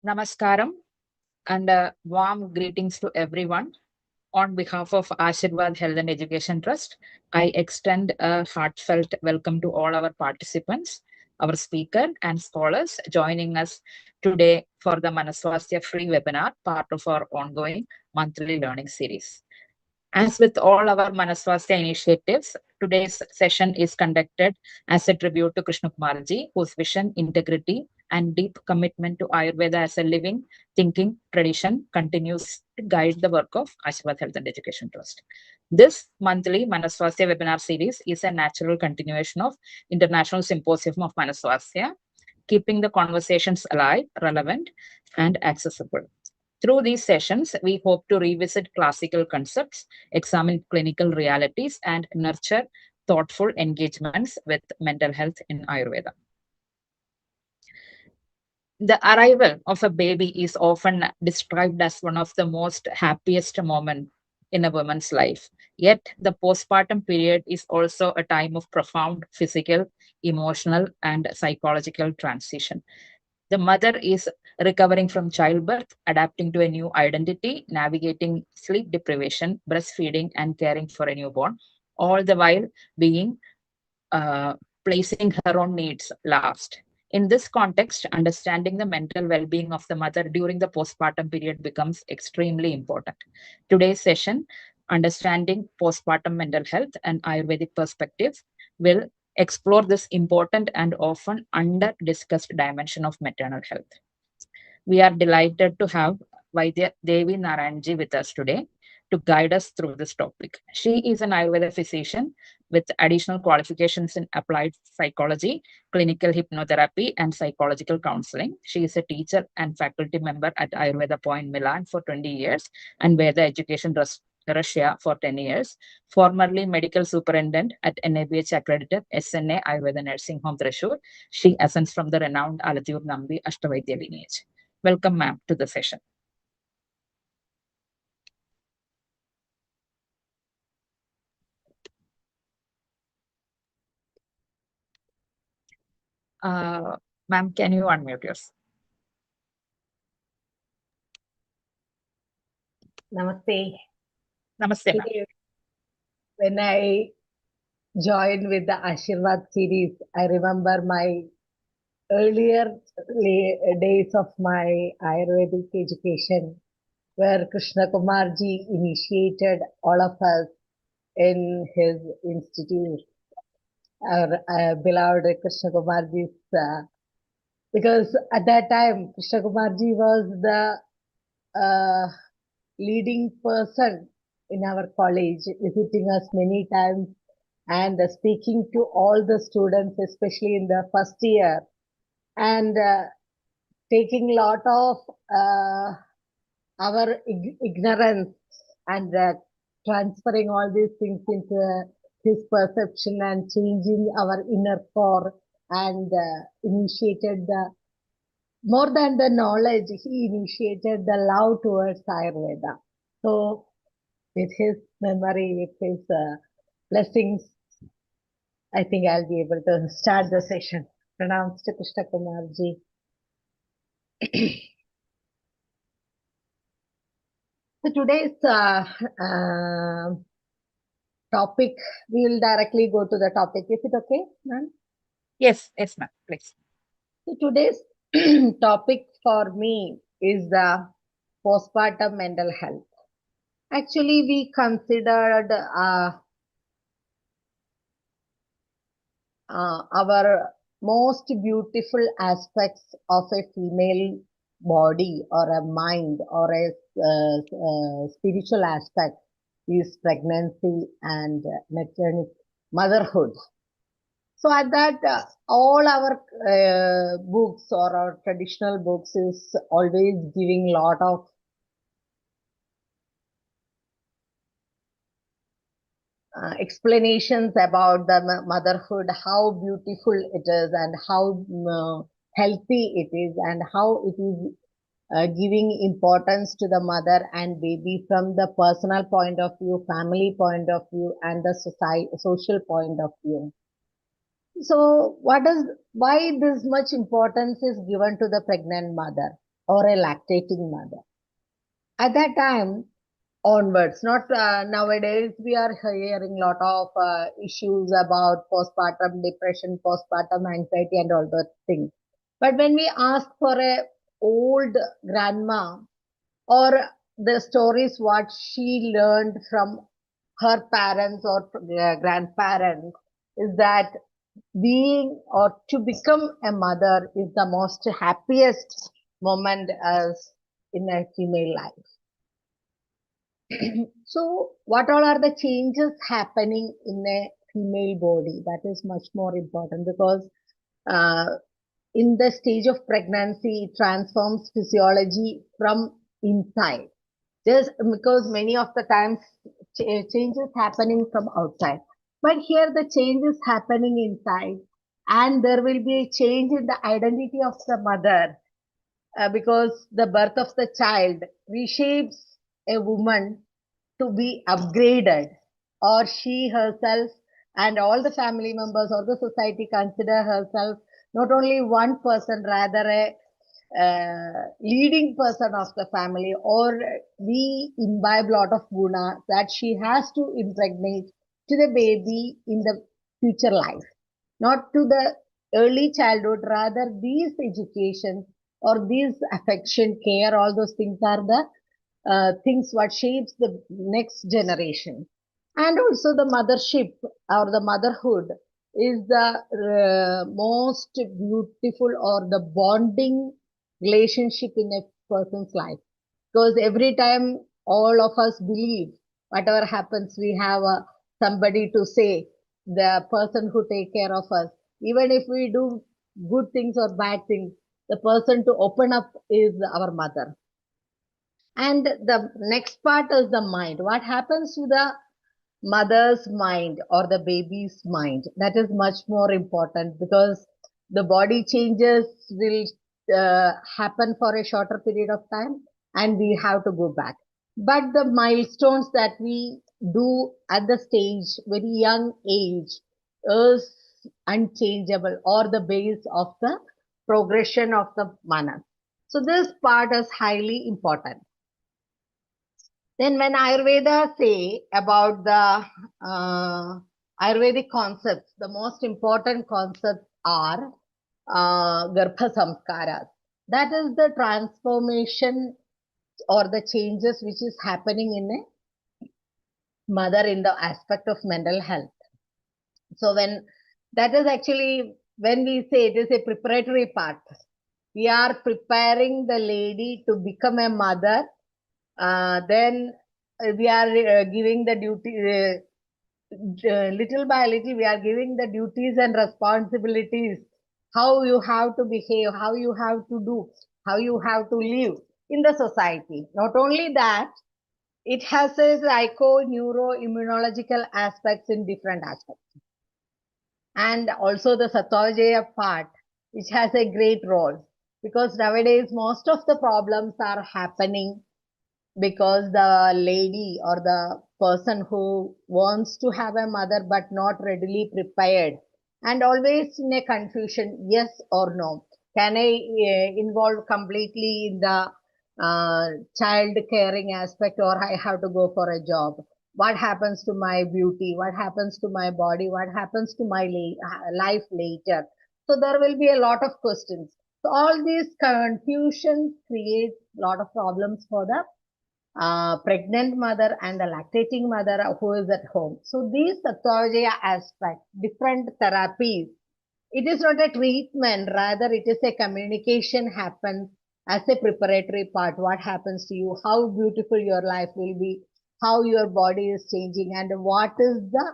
Namaskaram and warm greetings to everyone. On behalf of Ashirvad Health and Education Trust, I extend a heartfelt welcome to all our participants, our speaker and scholars joining us today for the Manaswasthya free webinar, part of our ongoing monthly learning series. As with all our Manaswasthya initiatives, today's session is conducted as a tribute to 𝐂𝐞𝐥𝐥-𝐸, whose vision, integrity, and deep commitment to Ayurveda as a living, thinking tradition continues to guide the work of Ashirvad Health and Education Trust. This monthly Manaswasthya webinar series is a natural continuation of International Symposium of Manaswasthya, keeping the conversations alive, relevant, and accessible. Through these sessions, we hope to revisit classical concepts, examine clinical realities, and nurture thoughtful engagements with mental health in Ayurveda. The arrival of a baby is often described as one of the most happiest moments in a woman's life. Yet, the postpartum period is also a time of profound physical, emotional, and psychological transition. The mother is recovering from childbirth, adapting to a new identity, navigating sleep deprivation, breastfeeding, and caring for a newborn, all the while being placing her own needs last. In this context, understanding the mental well-being of the mother during the postpartum period becomes extremely important. Today's session, Understanding Postpartum Mental Health and Ayurvedic Perspectives, will explore this important and often under-discussed dimension of maternal health. We are delighted to have Vaidya Devi Narayanji with us today to guide us through this topic. She is an Ayurveda physician with additional qualifications in applied psychology, clinical hypnotherapy, and psychological counseling. She is a teacher and faculty member at Ayurveda Point Milan for 20 years and Veda Education Russia for 10 years, formerly medical superintendent at NABH accredited SNA Ayurveda Nursing Home Thrissur. She ascends from the renowned Alathur Nambi Ashtavaidya lineage. Welcome, ma'am, to the session. Ma'am, can you unmute yourself? Namaste. Namaste, ma'am. When I joined with the Ashirvad series, I remember my earlier days of my Ayurvedic education, where 𝐂𝐞𝐥𝐥-𝐸 initiated all of us in his institute, our beloved 𝐂𝐞𝐥𝐿, because at that time, 𝐂𝐞𝐥𝐿 was the leading person in our college, visiting us many times and speaking to all the students, especially in the first year, and taking a lot of our ignorance and transferring all these things into his perception and changing our inner core, and initiated the more than the knowledge, he initiated the love towards Ayurveda. So, with his memory, with his blessings, I think I'll be able to start the session. Pranams to 𝐂𝐞𝐥𝐿. So today's topic, we will directly go to the topic. Is it okay, ma'am? Yes, ma'am, please. So today's topic for me is the postpartum mental health. Actually, we considered our most beautiful aspects of a female body or a mind or a spiritual aspect is pregnancy and maternity, motherhood. So at that, all our books or our traditional books is always giving lot of explanations about the motherhood, how beautiful it is and how healthy it is and how it is giving importance to the mother and baby from the personal point of view, family point of view, and the social point of view. So why this much importance is given to the pregnant mother? or a lactating mother. At that time onwards, not nowadays, we are hearing a lot of issues about postpartum depression, postpartum anxiety, and all those things. But when we ask for a old grandma or the stories what she learned from her parents or grandparents, is that being or to become a mother is the most happiest moment as in a female life. So, what all are the changes happening in a female body? That is much more important because uh, in the stage of pregnancy, it transforms physiology from inside. Just because many of the times changes happening from outside, but here the change is happening inside, and there will be a change in the identity of the mother because the birth of the child reshapes a woman to be upgraded, or she herself and all the family members or the society consider herself not only one person, rather a leading person of the family, or we imbibe lot of guna that she has to impregnate to the baby in the future life, not to the early childhood. Rather, these education or these affection, care, all those things are the things what shapes the next generation. And also the mothership or the motherhood is the most beautiful or the bonding relationship in a person's life, because every time all of us believe whatever happens we have somebody to say, the person who take care of us, even if we do good things or bad things, the person to open up is our mother. And the next part is the mind. What happens to the mother's mind or the baby's mind? That is much more important because the body changes will happen for a shorter period of time and we have to go back. But the milestones that we do at the stage, very young age, is unchangeable or the base of the progression of the manas. So this part is highly important. Then when Ayurveda say about the Ayurvedic concepts, the most important concepts are Garbha Samskaras. That is the transformation or the changes which is happening in a mother in the aspect of mental health. So when that is actually, when we say it is a preparatory part, we are preparing the lady to become a mother. Then we are giving the duty, little by little, we are giving the duties and responsibilities, how you have to behave, how you have to do, how you have to live in the society. Not only that, it has a psycho, neuro, immunological aspects in different aspects. And also the Sattva part, which has a great role because nowadays most of the problems are happening because the lady or the person who wants to have a mother but not readily prepared and always in a confusion, yes or no, can I involve completely in the child caring aspect, or I have to go for a job? What happens to my beauty? What happens to my body? What happens to my life later? So there will be a lot of questions. So all these confusions create a lot of problems for the pregnant mother and the lactating mother who is at home. So these Sattva aspects, different therapies, it is not a treatment, rather it is a communication happens as a preparatory part. What happens to you, how beautiful your life will be, how your body is changing, and what is the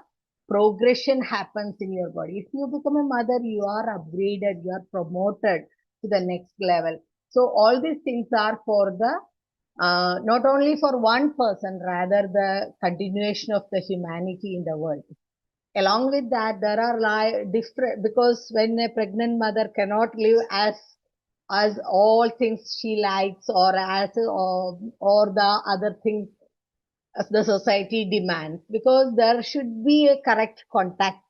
progression happens in your body. If you become a mother, you are upgraded, you are promoted to the next level. So all these things are for the not only for one person, rather the continuation of the humanity in the world. Along with that, there are different, because when a pregnant mother cannot live as all things she likes or as or the other things as the society demands, because there should be a correct contact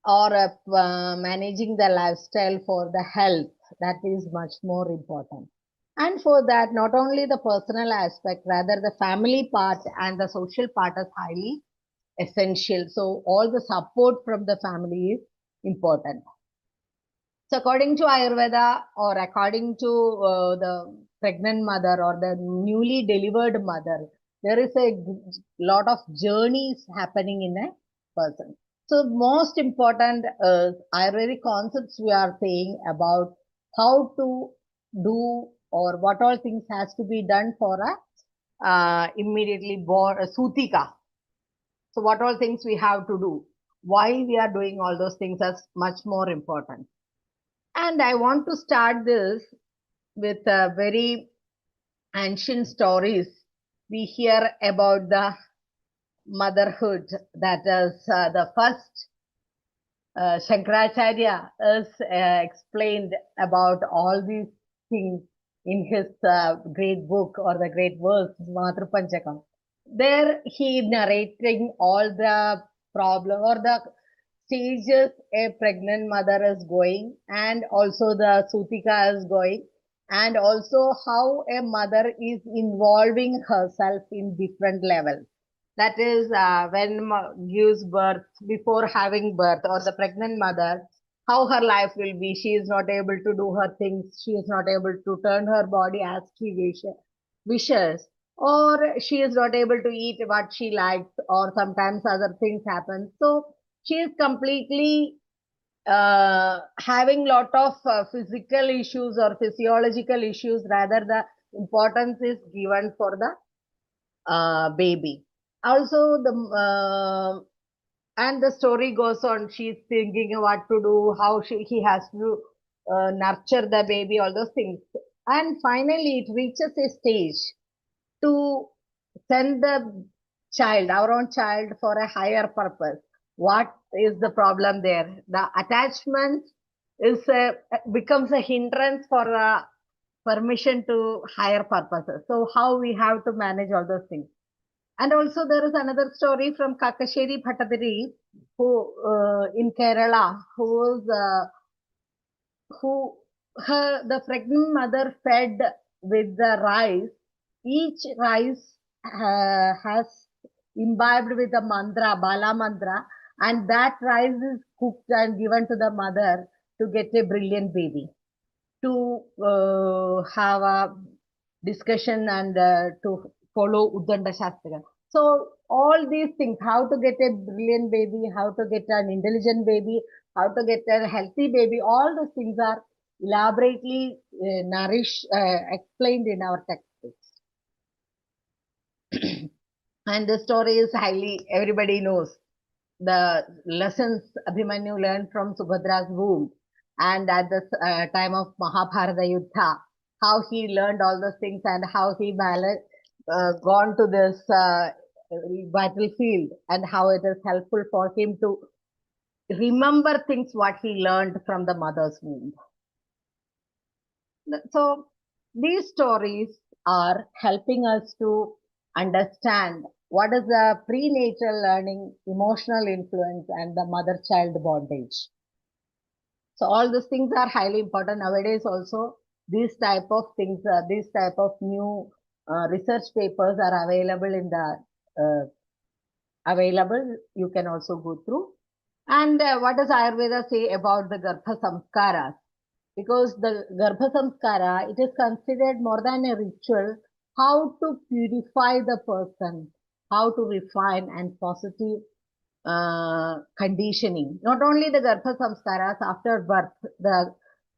or managing the lifestyle for the health, that is much more important. And for that, not only the personal aspect, rather the family part and the social part is highly essential. So all the support from the family is important. So according to Ayurveda or according to the pregnant mother or the newly delivered mother, there is a lot of journeys happening in a person. So most important Ayurvedic concepts we are saying about how to do or what all things has to be done for a immediately born Sutika. So what all things we have to do, why we are doing all those things is much more important. And I want to start this with very ancient stories. We hear about the motherhood, that is the first Shankaracharya is explained about all these things in his great book or the great verse, Matru Panchakam. There he narrating all the problem or the stages a pregnant mother is going, and also the Sutika is going, and also how a mother is involving herself in different levels. That is when gives birth, before having birth, or the pregnant mother, how her life will be. She is not able to do her things. She is not able to turn her body as she wishes, or she is not able to eat what she likes, or sometimes other things happen. So she is completely having lot of physical issues or physiological issues. Rather, the importance is given for the baby. Also, and the story goes on. She's thinking what to do, how he has to nurture the baby, all those things. And finally, it reaches a stage to send the child, our own child, for a higher purpose. What is the problem there? The attachment is becomes a hindrance for permission to higher purposes. So how we have to manage all those things. And also there is another story from Kakasheri Bhattadiri, who in Kerala, who the pregnant mother fed with the rice. Each rice has imbibed with a mantra, Bala mantra, and that rice is cooked and given to the mother to get a brilliant baby, to have a discussion and to follow Uddanda Shastra. So all these things, how to get a brilliant baby, how to get an intelligent baby, how to get a healthy baby, all those things are elaborately explained in our textbooks. And the story is highly, everybody knows the lessons Abhimanyu learned from Subhadra's womb, and at the time of Mahabharata Yuddha, how he learned all those things and how he gone to this battlefield, and how it is helpful for him to remember things what he learned from the mother's womb. So these stories are helping us to understand what is the prenatal learning, emotional influence, and the mother-child bondage. So all these things are highly important nowadays. Also, these type of things, these type of new research papers are available in the available. You can also go through. And what does Ayurveda say about the Garbha Samskaras? Because the Garbha Samskara, it is considered more than a ritual, how to purify the person, how to refine and positive conditioning. Not only the Garbha Samskaras after birth, the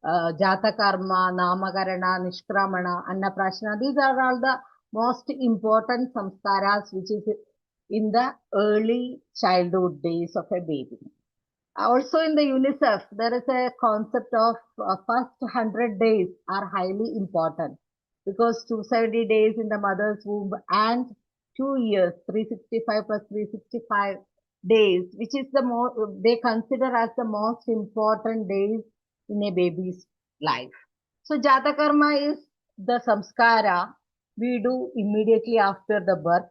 Jata Karma, Namakarana, Nishkramana, Annaprashana, these are all the most important samskaras which is in the early childhood days of a baby. Also in the UNICEF, there is a concept of first 100 days are highly important, because 270 days in the mother's womb and 2 years, 365 plus 365 days, which is the most, they consider as the most important days in a baby's life. So Jata Karma is the samskara we do immediately after the birth,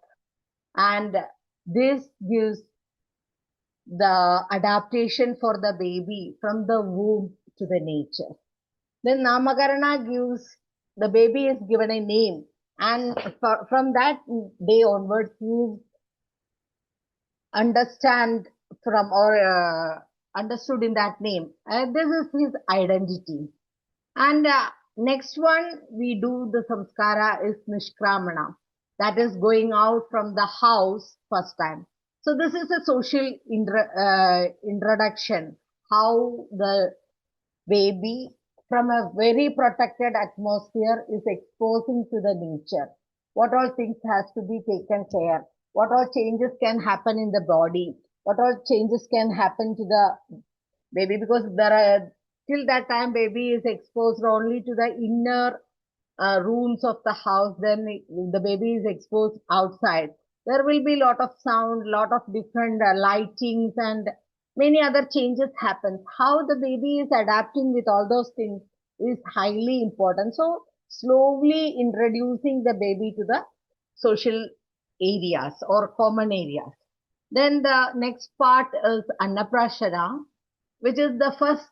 and this gives the adaptation for the baby from the womb to the nature. Then Namakarana gives the baby is given a name, and from that day onwards, he understand from or understood in that name. This is his identity. And next one we do the samskara is nishkramana. That is going out from the house first time. So this is a social introduction. How the baby from a very protected atmosphere is exposing to the nature. What all things has to be taken care. What all changes can happen in the body. What all changes can happen to the baby, because there are till that time baby is exposed only to the inner rooms of the house. Then the baby is exposed outside, there will be lot of sound, lot of different lightings, and many other changes happen. How the baby is adapting with all those things is highly important. So slowly introducing the baby to the social areas or common areas. Then the next part is annaprashana, which is the first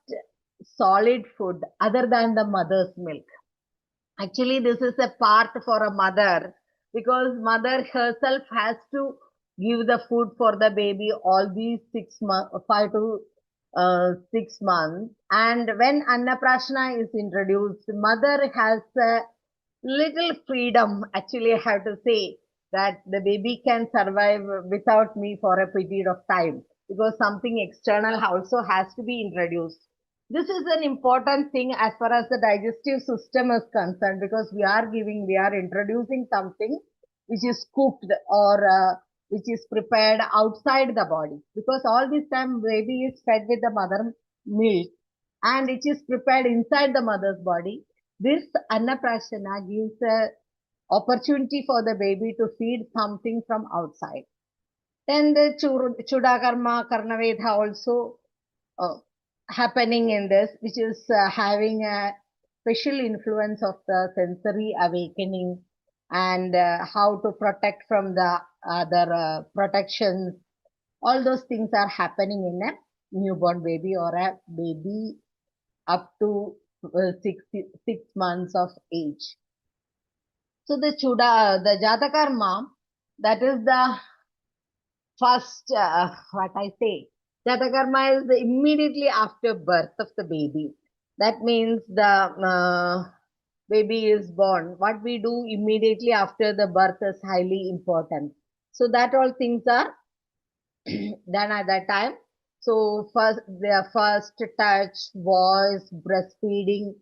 solid food other than the mother's milk. Actually, this is a part for a mother, because mother herself has to give the food for the baby all these 6 months, 5 to 6 months. And when Annaprashana is introduced, mother has a little freedom. Actually, I have to say that the baby can survive without me for a period of time, because something external also has to be introduced. This is an important thing as far as the digestive system is concerned, because we are introducing something which is cooked or which is prepared outside the body. Because all this time baby is fed with the mother milk and it is prepared inside the mother's body. This annaprashana gives a opportunity for the baby to feed something from outside. Then the Chudakarma, Karnavedha also uh, happening in this, which is having a special influence of the sensory awakening and how to protect from the other protections. All those things are happening in a newborn baby or a baby up to 6 months of age. So the Jatakarma, that is the first, what I say, Jatakarma is immediately after birth of the baby. That means the baby is born. What we do immediately after the birth is highly important. So that all things are done at that time. So first, their first touch, voice, breastfeeding,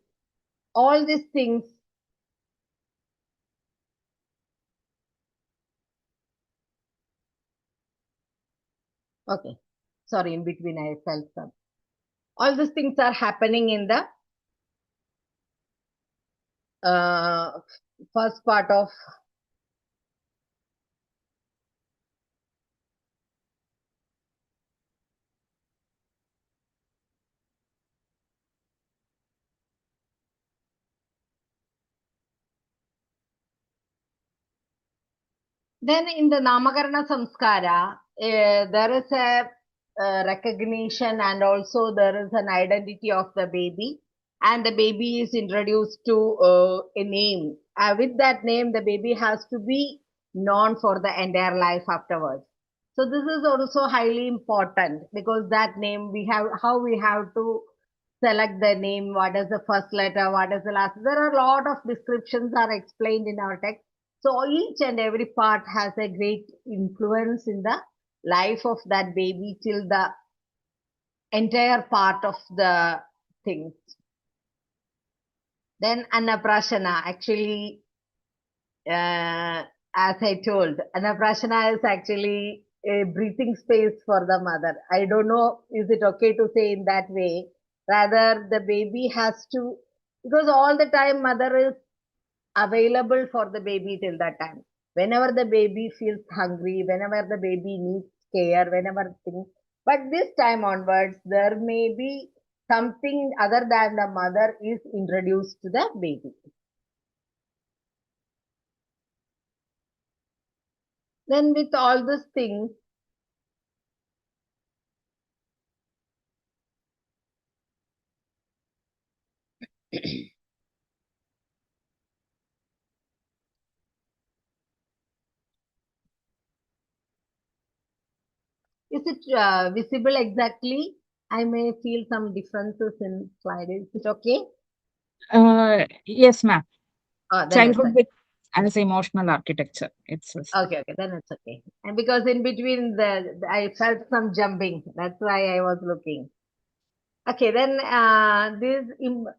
all these things. Okay, sorry, in between I felt some. All these things are happening in the uh, first part of. Then in the Namakarana Samskara, there is a recognition and also there is an identity of the baby, and the baby is introduced to a name. With that name, the baby has to be known for the entire life afterwards. So this is also highly important, because that name we have, how we have to select the name, what is the first letter, what is the last. There are a lot of descriptions are explained in our text. So each and every part has a great influence in the life of that baby till the entire part of the things. Then Annaprashana, actually, as I told, Annaprashana is actually a breathing space for the mother. I don't know, is it okay to say in that way? Rather, the baby has to, because all the time mother is available for the baby till that time. Whenever the baby feels hungry, whenever the baby needs care, whenever things. But this time onwards, there may be something other than the mother is introduced to the baby. Then with all these things, Is it visible exactly? I may feel some differences in slide. Is it okay? Yes, ma'am. Then it's Childhood okay. with as emotional architecture. It's Okay, okay, then it's okay. And because in between I felt some jumping. That's why I was looking. Okay, then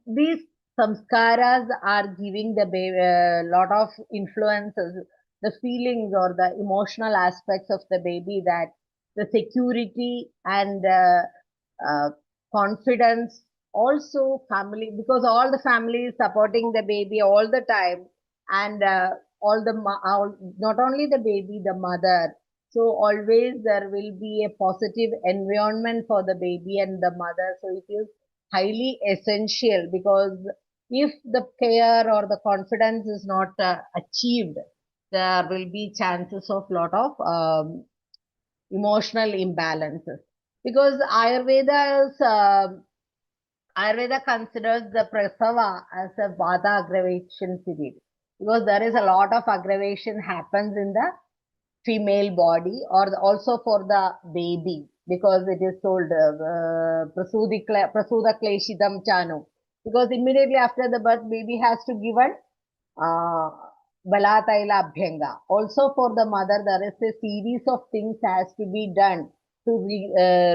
these samskaras are giving the baby a lot of influences, the feelings or the emotional aspects of the baby, that the security and uh, confidence, also family, because all the family is supporting the baby all the time, and not only the baby, the mother. So always there will be a positive environment for the baby and the mother. So it is highly essential, because if the care or the confidence is not achieved, there will be chances of lot of emotional imbalances. Because Ayurveda considers the prasava as a vata aggravation period, because there is a lot of aggravation happens in the female body, or also for the baby, because it is told prasuda kleshidam chanu, because immediately after the birth baby has to given uh, balataila abhyanga. Also for the mother there is a series of things has to be done to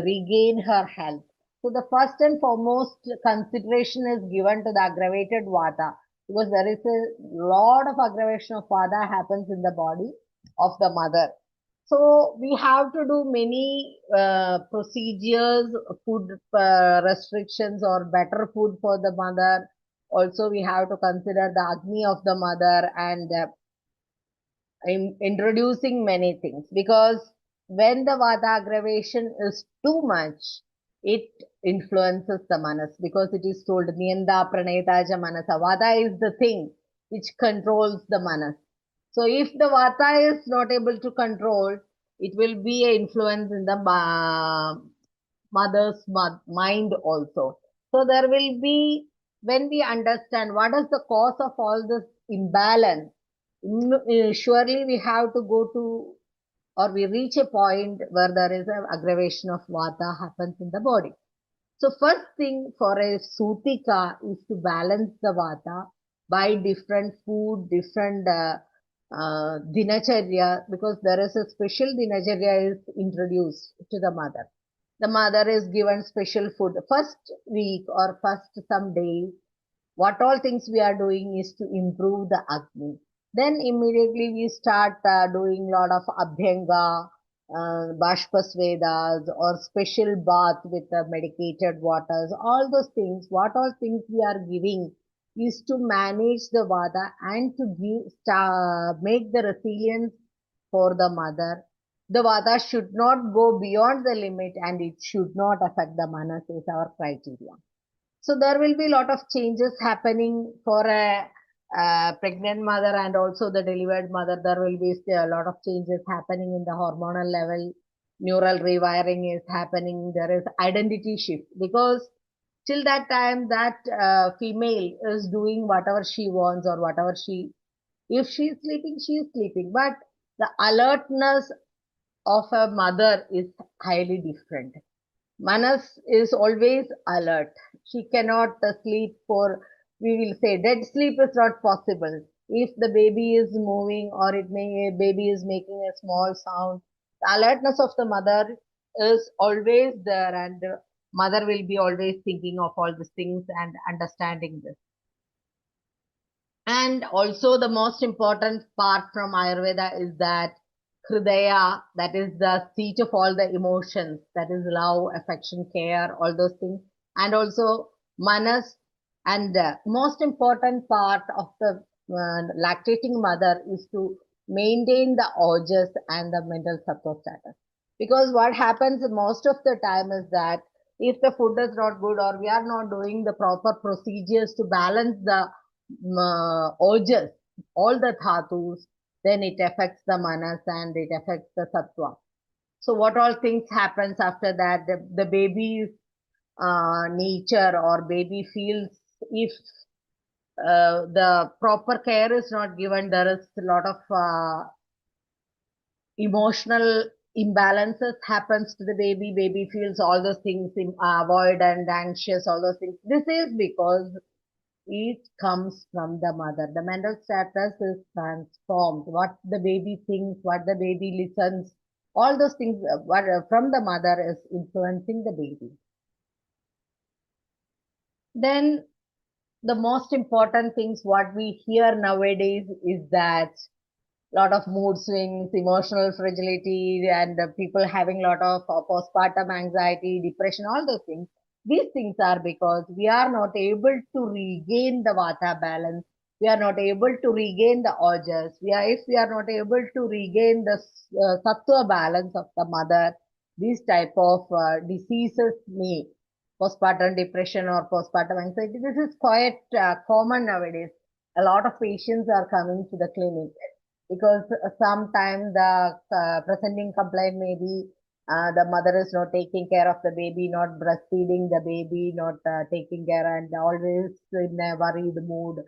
regain her health. So the first and foremost consideration is given to the aggravated vata, because there is a lot of aggravation of vata happens in the body of the mother. So we have to do many procedures, food restrictions or better food for the mother. Also, we have to consider the agni of the mother, and introducing many things, because when the vata aggravation is too much, it influences the manas, because it is told niyanda praneta ja manasa. Vata is the thing which controls the manas. So if the vata is not able to control, it will be an influence in the mother's mind also. So there will be, when we understand what is the cause of all this imbalance, surely we have to go to, or we reach a point where there is an aggravation of vata happens in the body. So first thing for a sutika is to balance the vata by different food, different dinacharya, because there is a special dinacharya is introduced to the mother. The mother is given special food. First week or first some days, what all things we are doing is to improve the Agni. Then immediately we start doing lot of Abhyanga, Bashpasvedas, or special bath with medicated waters. All those things, what all things we are giving is to manage the Vata and to make the resilience for the mother. The Vata should not go beyond the limit, and it should not affect the Manas is our criteria. So there will be a lot of changes happening for a pregnant mother and also the delivered mother. There will be a lot of changes happening in the hormonal level. Neural rewiring is happening. There is identity shift, because till that time that female is doing whatever she wants, or whatever if she is sleeping. But the alertness of a mother is highly different. Manas is always alert. She cannot sleep for, we will say, dead sleep is not possible. If the baby is moving, or baby is making a small sound, the alertness of the mother is always there, and the mother will be always thinking of all these things and understanding this. And also the most important part from Ayurveda is that Hridaya, that is the seat of all the emotions, that is love, affection, care, all those things. And also Manas, and most important part of the lactating mother is to maintain the ojas and the mental sattva status. Because what happens most of the time is that if the food is not good, or we are not doing the proper procedures to balance the ojas, all the dhatus, then it affects the manas and it affects the sattva. So what all things happens after that? The baby's nature, or baby feels, if the proper care is not given, there is a lot of emotional imbalances happens to the baby. Baby feels all those things, avoid and anxious, all those things. This is because it comes from the mother. The mental status is transformed. What the baby thinks, what the baby listens, all those things from the mother is influencing the baby. Then the most important things what we hear nowadays is that lot of mood swings, emotional fragility, and people having lot of postpartum anxiety, depression, all those things. These things are because we are not able to regain the vata balance. We are not able to regain the ojas. If we are not able to regain the sattva balance of the mother, these type of diseases may postpartum depression or postpartum anxiety. This is quite common nowadays. A lot of patients are coming to the clinic because sometimes the presenting complaint may be the mother is not taking care of the baby, not breastfeeding the baby, not taking care, and always in a worried mood,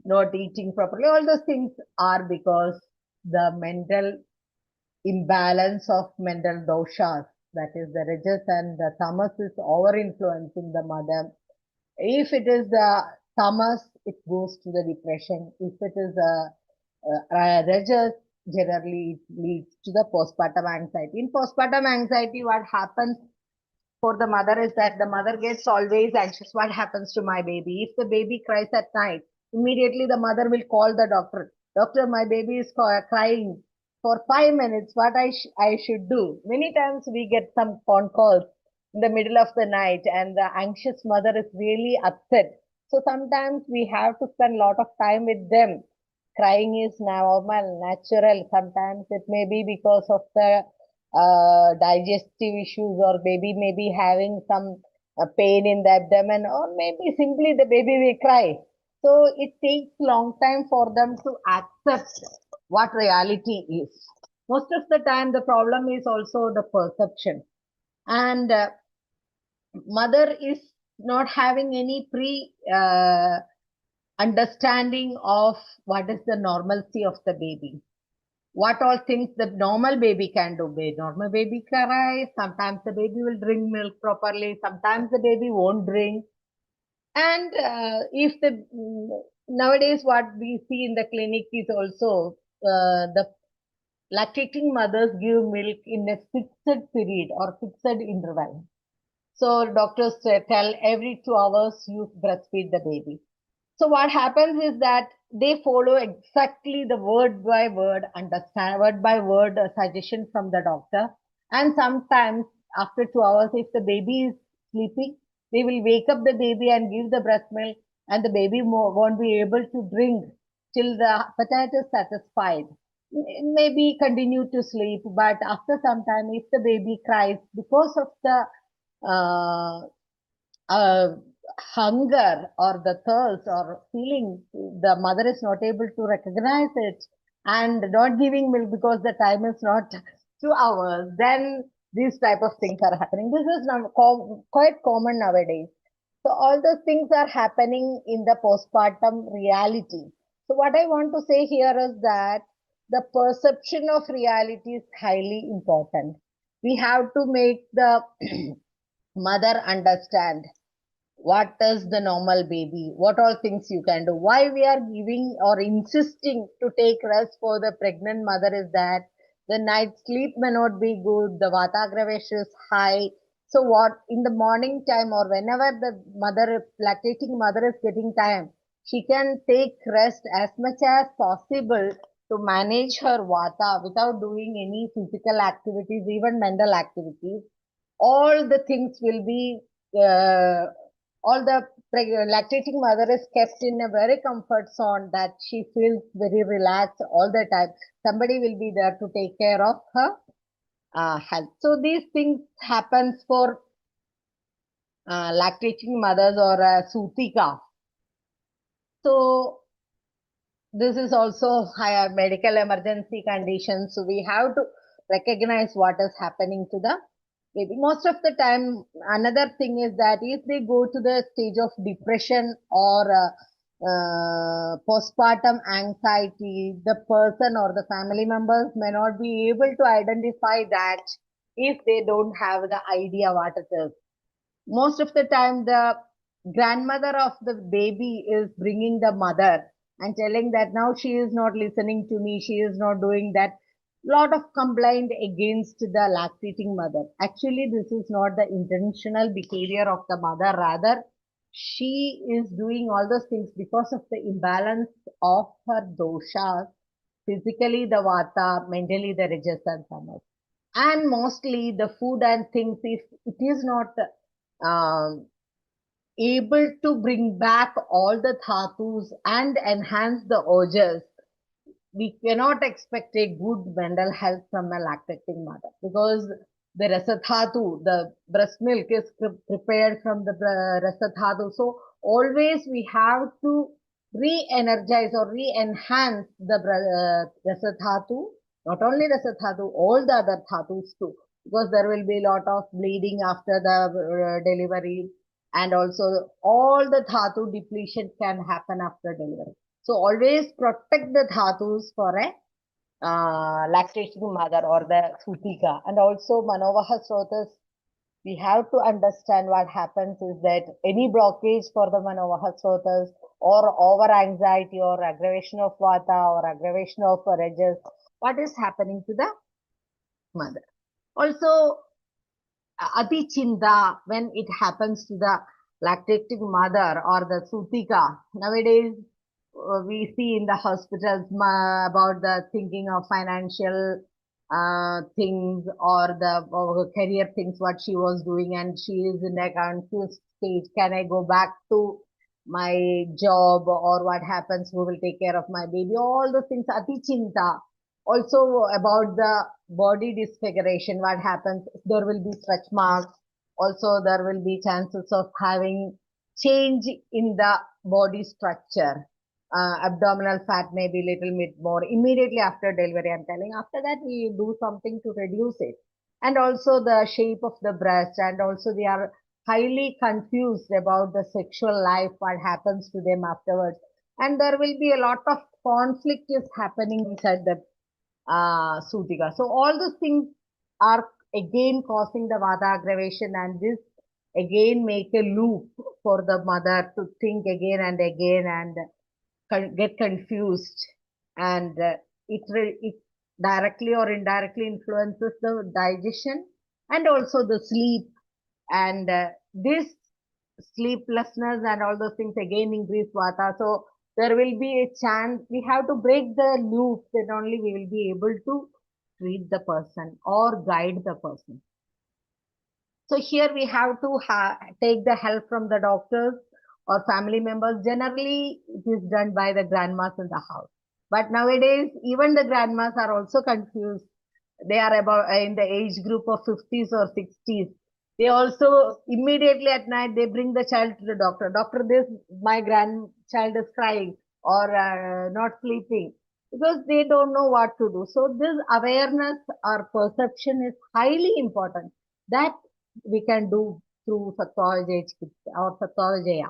not eating properly. All those things are because the mental imbalance of mental doshas, that is the rajas and the tamas, is over influencing the mother. If it is the tamas, it goes to the depression. If it is rajas, generally it leads to the postpartum anxiety. In postpartum anxiety, what happens for the mother is that the mother gets always anxious. What happens to my baby? If the baby cries at night, immediately the mother will call the doctor. Doctor, my baby is crying for 5 minutes. What I should do? Many times we get some phone calls in the middle of the night, and the anxious mother is really upset. So sometimes we have to spend a lot of time with them. Crying is normal, natural. Sometimes it may be because of the digestive issues, or baby may be having some pain in the abdomen, or maybe simply the baby will cry. So it takes long time for them to accept what reality is. Most of the time, the problem is also the perception. And mother is not having any understanding of what is the normalcy of the baby, what all things the normal baby can do. Normal baby cries, sometimes the baby will drink milk properly, sometimes the baby won't drink. And if the nowadays what we see in the clinic is also the lactating mothers give milk in a fixed period or fixed interval. So doctors tell every 2 hours you breastfeed the baby. So what happens is that they follow exactly the word by word, understand word by word suggestion from the doctor. And sometimes after 2 hours, if the baby is sleeping, they will wake up the baby and give the breast milk, and the baby won't be able to drink till the appetite is satisfied. Maybe continue to sleep, but after some time, if the baby cries because of the uh, uh, hunger or the thirst or feeling, the mother is not able to recognize it and not giving milk because the time is not 2 hours, then these type of things are happening. This is now quite common nowadays. So all those things are happening in the postpartum reality. So what I want to say here is that the perception of reality is highly important. We have to make the mother understand what is the normal baby, what all things you can do. Why we are giving or insisting to take rest for the pregnant mother is that the night sleep may not be good, the vata aggravation is high. So what in the morning time or whenever the mother, lactating mother is getting time, she can take rest as much as possible to manage her vata without doing any physical activities, even mental activities. All the things will be uh, all the lactating mother is kept in a very comfort zone, that she feels very relaxed all the time. Somebody will be there to take care of her health. So these things happens for lactating mothers or sutika. So this is also higher medical emergency condition. So we have to recognize what is happening to the baby. Most of the time, another thing is that if they go to the stage of depression or postpartum anxiety, the person or the family members may not be able to identify that if they don't have the idea what it is. Most of the time, the grandmother of the baby is bringing the mother and telling that now she is not listening to me, she is not doing that. Lot of complaint against the lactating mother. Actually, this is not the intentional behavior of the mother, rather she is doing all those things because of the imbalance of her doshas, physically the vata, mentally the rajas and tamas. And mostly the food and things, if it is not um, able to bring back all the dhatus and enhance the ojas, we cannot expect a good mental health from a lactating mother, because the rasadhatu, the breast milk is prepared from the rasadhatu. So always we have to re-energize or re-enhance the rasadhatu, not only rasadhatu, all the other dhatus too, because there will be a lot of bleeding after the delivery, and also all the dhatu depletion can happen after delivery. So always protect the dhatus for a lactating mother or the sutika. And also Manovaha Srotas, we have to understand what happens is that any blockage for the Manovaha Srotas or over anxiety or aggravation of vata or aggravation of rajas, what is happening to the mother. Also, ati chinta, when it happens to the lactating mother or the sutika. Nowadays, we see in the hospitals about the thinking of financial things or the career things, what she was doing, and she is in a confused stage. Can I go back to my job, or what happens? Who will take care of my baby? All the things, ati chinta. Also about the body disfiguration, what happens? There will be stretch marks. Also, there will be chances of having change in the body structure. Abdominal fat may be little bit more immediately after delivery. I'm telling, after that we do something to reduce it. And also the shape of the breast, and also they are highly confused about the sexual life, what happens to them afterwards. And there will be a lot of conflict is happening inside the Sutika. So all those things are again causing the Vata aggravation, and this again make a loop for the mother to think again and again and get confused, and it directly or indirectly influences the digestion and also the sleep, and this sleeplessness and all those things again increase vata. So there will be a chance we have to break the loop, then only we will be able to treat the person or guide the person. So here we have to take the help from the doctors or family members. Generally, it is done by the grandmas in the house. But nowadays, even the grandmas are also confused. They are about in the age group of 50s or 60s. They also immediately at night they bring the child to the doctor. Doctor, this my grandchild is crying or not sleeping, because they don't know what to do. So this awareness or perception is highly important. That we can do through 𝐒𝐞𝐥𝐥 or 𝐒𝐞𝐥𝐥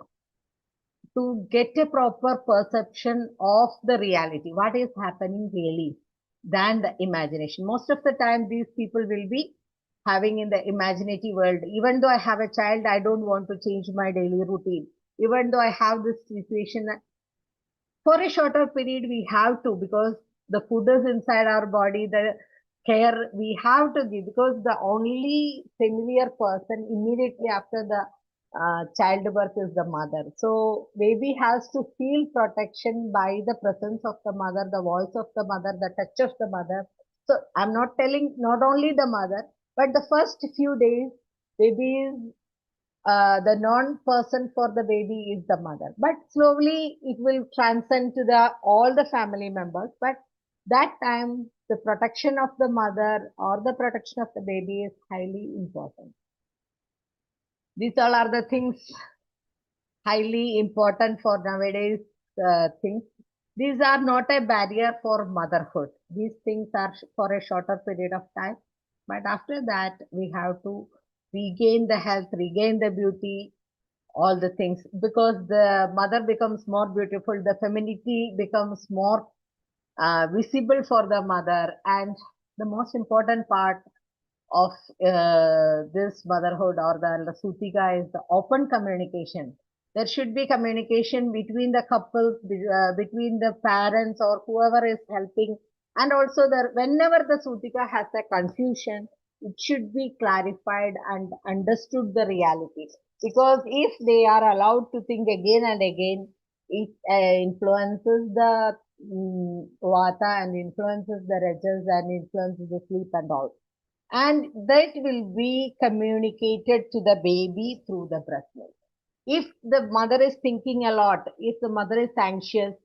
to get a proper perception of the reality, what is happening really, than the imagination. Most of the time, these people will be having in the imaginative world. Even though I have a child, I don't want to change my daily routine. Even though I have this situation, for a shorter period we have to, because the food is inside our body, the care we have to give, because the only familiar person immediately after the childbirth is the mother. So baby has to feel protection by the presence of the mother, the voice of the mother, the touch of the mother. So I'm not telling not only the mother, but the first few days baby is the non-person for the baby is the mother. But slowly it will transcend to the all the family members. But that time the protection of the mother or the protection of the baby is highly important. These all are the things highly important for nowadays things. These are not a barrier for motherhood. These things are for a shorter period of time. But after that, we have to regain the health, regain the beauty, all the things, because the mother becomes more beautiful, the femininity becomes more visible for the mother. And the most important part of this motherhood or the Sutika is the open communication. There should be communication between the couples, between the parents or whoever is helping. And also, whenever the Sutika has a confusion, it should be clarified and understood the reality. Because if they are allowed to think again and again, it influences the vata and influences the rajas and influences the sleep and all, and that will be communicated to the baby through the breast milk. If the mother is thinking a lot, if the mother is anxious,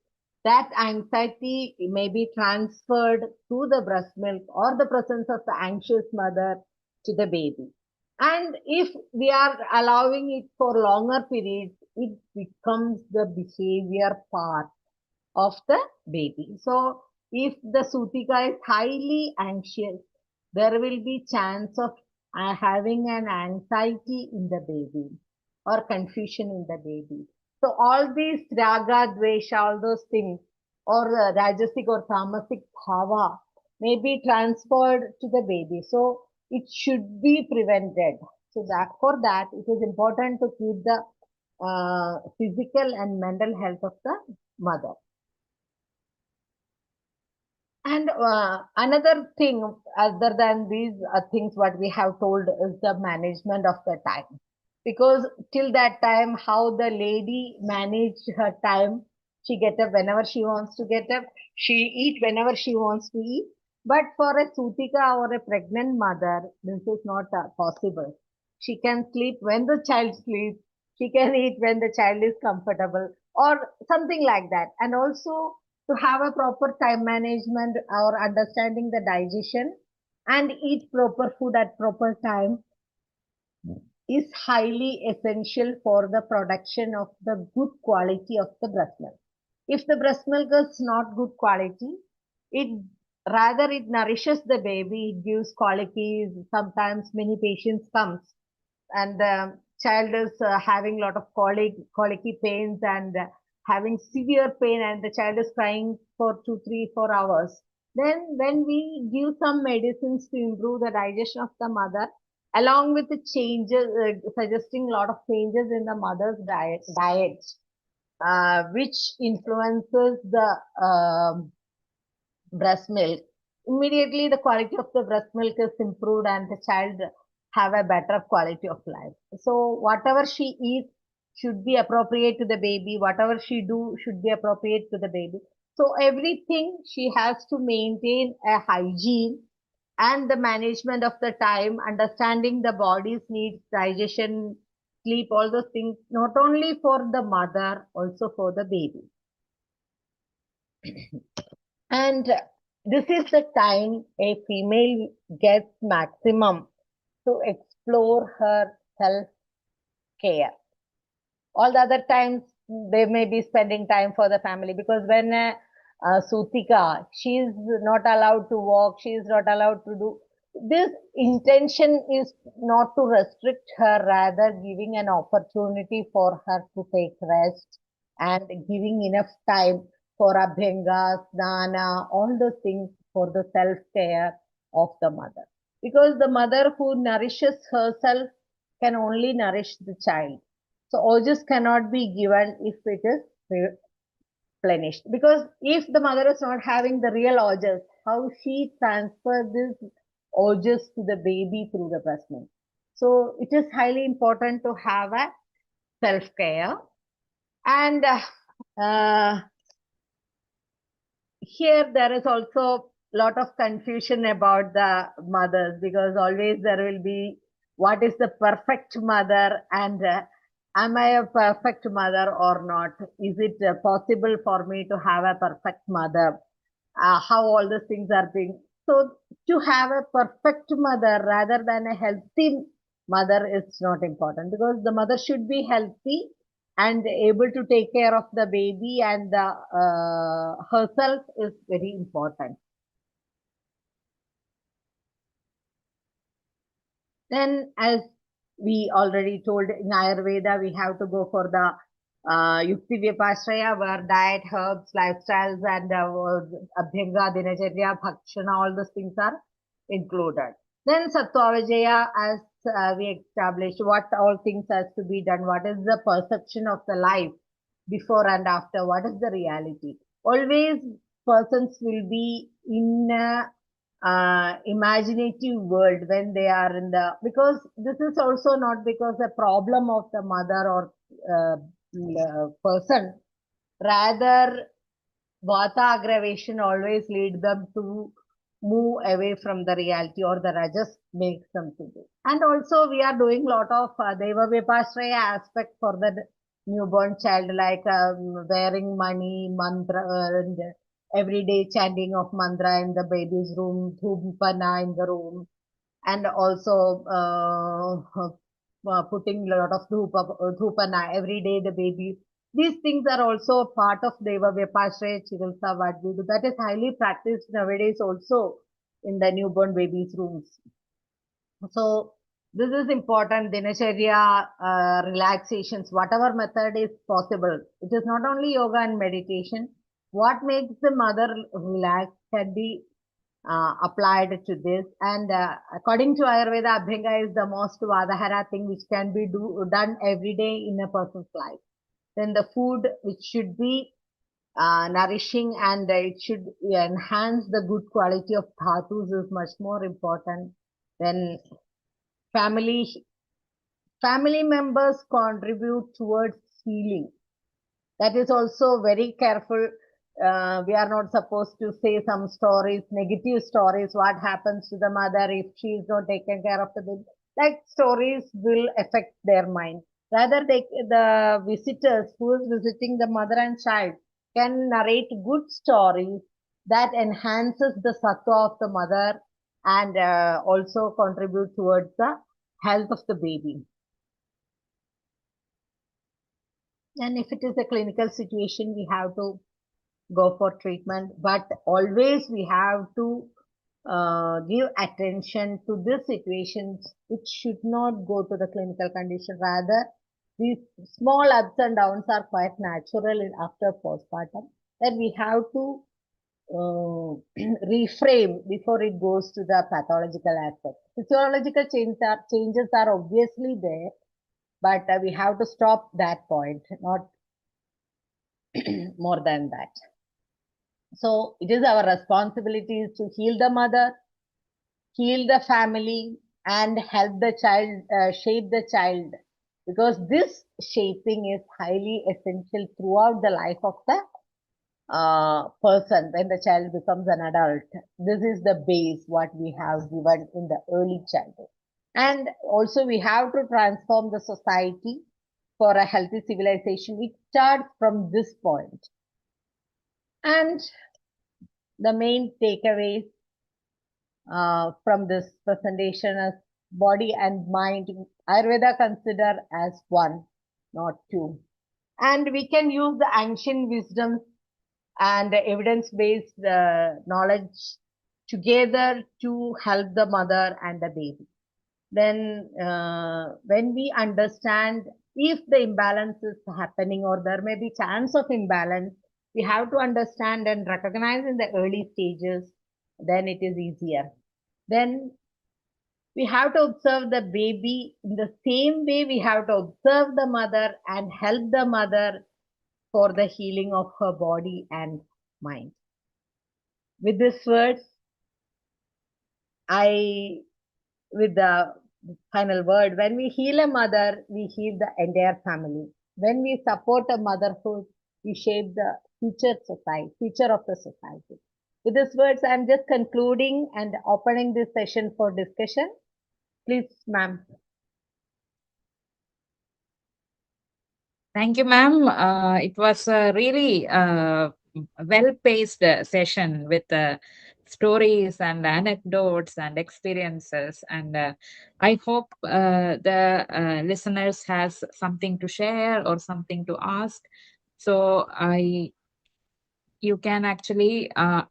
that anxiety may be transferred to the breast milk or the presence of the anxious mother to the baby. And if we are allowing it for longer periods, it becomes the behavior part of the baby. So if the Sutika is highly anxious, there will be chance of having an anxiety in the baby or confusion in the baby. So all these raga, dvesha, all those things, or rajasic or tamasic bhava may be transferred to the baby. So it should be prevented. So that for that, it is important to keep the physical and mental health of the mother. And another thing, other than these things, what we have told is the management of the time. Because till that time, how the lady managed her time, she get up whenever she wants to get up, she eat whenever she wants to eat. But for a Sutika or a pregnant mother, this is not possible. She can sleep when the child sleeps. She can eat when the child is comfortable or something like that. And also, to have a proper time management or understanding the digestion and eat proper food at proper time is highly essential for the production of the good quality of the breast milk. If the breast milk is not good quality, it rather it nourishes the baby, it gives colicky. Sometimes many patients comes and the child is having a lot of colicky pains and having severe pain, and the child is crying for 2, 3, 4 hours. Then when we give some medicines to improve the digestion of the mother, along with the changes, suggesting a lot of changes in the mother's diet, which influences the breast milk, immediately the quality of the breast milk is improved and the child have a better quality of life. So whatever she eats should be appropriate to the baby. Whatever she do should be appropriate to the baby. So everything she has to maintain a hygiene and the management of the time, understanding the body's needs, digestion, sleep, all those things, not only for the mother, also for the baby. And this is the time a female gets maximum to explore her self care. All the other times they may be spending time for the family, because when Sutika, she is not allowed to walk, she is not allowed to do this. Intention is not to restrict her, rather giving an opportunity for her to take rest and giving enough time for abhyanga, snana, all those things for the self care of the mother. Because the mother who nourishes herself can only nourish the child. So ojas cannot be given if it is replenished. Because if the mother is not having the real ojas, how she transfer this ojas to the baby through the breast milk? So it is highly important to have a self-care. And here there is also a lot of confusion about the mothers, because always there will be what is the perfect mother, and am I a perfect mother or not? Is it possible for me to have a perfect mother? How all these things are being. So to have a perfect mother rather than a healthy mother is not important, because the mother should be healthy and able to take care of the baby and the, herself is very important. Then as we already told in Ayurveda, we have to go for the Yukti Vipashraya, where diet, herbs, lifestyles, and Abhyanga, Dinacharya, Bhakshana, all those things are included. Then Sattva-Vijaya, as we established, what all things has to be done, what is the perception of the life before and after, what is the reality. Always persons will be in a imaginative world when they are in the, because this is also not because a problem of the mother or person, rather vata aggravation always lead them to move away from the reality, or the rajas makes them to do. And also we are doing lot of deva vipashraya aspect for the newborn child, like wearing money mantra, and everyday chanting of mantra in the baby's room, dhupana in the room, and also putting a lot of dhupana every day the baby. These things are also part of Deva Vipashraya Chikitsa, what we do. That is highly practiced nowadays also in the newborn babies' rooms. So this is important. Dinacharya, relaxations, whatever method is possible. It is not only yoga and meditation. What makes the mother relax can be applied to this. And according to Ayurveda, Abhyanga is the most Vadahara thing which can be done every day in a person's life. Then the food which should be nourishing, and it should enhance the good quality of dhatus is much more important. Then family family members contribute towards healing. That is also very careful. We are not supposed to say some stories, negative stories, what happens to the mother if she is not taken care of the baby. Like stories will affect their mind. Rather, the visitors who is visiting the mother and child can narrate good stories that enhances the sattva of the mother, and also contribute towards the health of the baby. And if it is a clinical situation, we have to go for treatment, but always we have to give attention to these situations which should not go to the clinical condition. Rather, these small ups and downs are quite natural in after postpartum, that we have to reframe before it goes to the pathological aspect. Physiological changes are obviously there, but we have to stop that point, not more than that. So it is our responsibility to heal the mother, heal the family, and help the child, shape the child, because this shaping is highly essential throughout the life of the person when the child becomes an adult. This is the base what we have given in the early childhood. And also we have to transform the society for a healthy civilization. It starts from this point. And the main takeaways from this presentation is body and mind, Ayurveda consider as one, not two. And we can use the ancient wisdom and evidence-based knowledge together to help the mother and the baby. Then when we understand if the imbalance is happening, or there may be chance of imbalance, we have to understand and recognize in the early stages, then it is easier. Then we have to observe the baby in the same way we have to observe the mother and help the mother for the healing of her body and mind. With these words, with the final word, when we heal a mother, we heal the entire family. When we support a motherhood, we shape the future of the society. With these words, I'm just concluding and opening this session for discussion. Please, ma'am. Thank you, ma'am. It was a really well-paced session with stories and anecdotes and experiences. And I hope the listeners has something to share or something to ask. So you can actually Stop